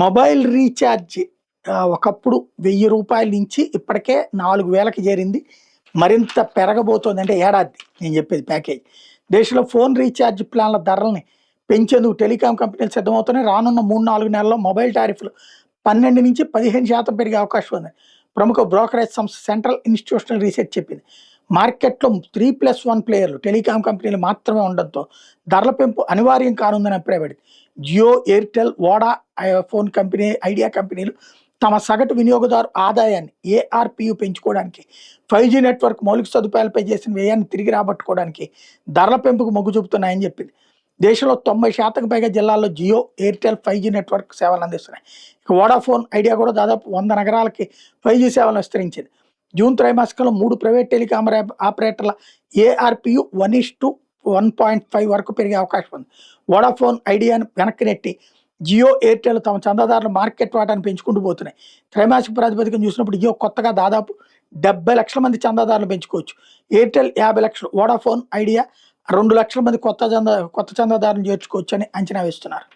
Mobile recharge ఒకప్పుడు రూ. 1000 నుంచి ఇప్పటికే 4000కి చేరింది. మరింత పెరగబోతోంది. అంటే ఏడాది నేను చెప్పేది ప్యాకేజ్. దేశంలో ఫోన్ రీఛార్జ్ ప్లాన్ల ధరల్ని పెంచేందుకు టెలికాం కంపెనీలు సిద్ధమవుతున్నాయి. రానున్న 3, 4 నెలల్లో మొబైల్ టారిఫ్లు 12-15% పెరిగే అవకాశం ఉంది. ప్రముఖ బ్రోకరేజ్ సంస్థ సెంట్రల్ ఇన్స్టిట్యూషనల్ రీసెర్చ్ చెప్పింది. మార్కెట్లో 3+1 ప్లేయర్లు టెలికాం కంపెనీలు మాత్రమే ఉండడంతో ధరల పెంపు అనివార్యం కానుందని అభిప్రాయపడింది. Jio, Airtel, Vodafone company, Idea కంపెనీలు తమ సగటు వినియోగదారు ఆదాయాన్ని ఏఆర్పియు పెంచుకోవడానికి 5G నెట్వర్క్ మౌలిక సదుపాయాలపై చేసిన వ్యయాన్ని తిరిగి రాబట్టుకోవడానికి ధరల పెంపుకు మొగ్గు చూపుతున్నాయని చెప్పింది. దేశంలో 90% పైగా జిల్లాల్లో జియో, ఎయిర్టెల్ 5G నెట్వర్క్ సేవలు అందిస్తున్నాయి. ఇక వోడాఫోన్, ఐడియా కూడా దాదాపు 100 నగరాలకి 5G సేవలను విస్తరించింది. జూన్ త్రైమాసికంలో 3 ప్రైవేట్ టెలికాం ఆపరేటర్ల ఏఆర్పియు 1:1.5 వరకు పెరిగే అవకాశం ఉంది. వోడాఫోన్, ఐడియాను వెనక్కి నెట్టి జియో, ఎయిర్టెల్ తమ చందాదారుల మార్కెట్ వాటాను పెంచుకుంటూ పోతున్నాయి. త్రైమాసిక ప్రాతిపదికన చూసినప్పుడు జియో కొత్తగా దాదాపు 70 లక్షల మంది చందాదారులు పెంచుకోవచ్చు. ఎయిర్టెల్ 50 లక్షలు, వోడాఫోన్, ఐడియా 2 లక్షల మంది కొత్త చందాదారులను చేర్చుకోవచ్చు అని అంచనా వేస్తున్నారు.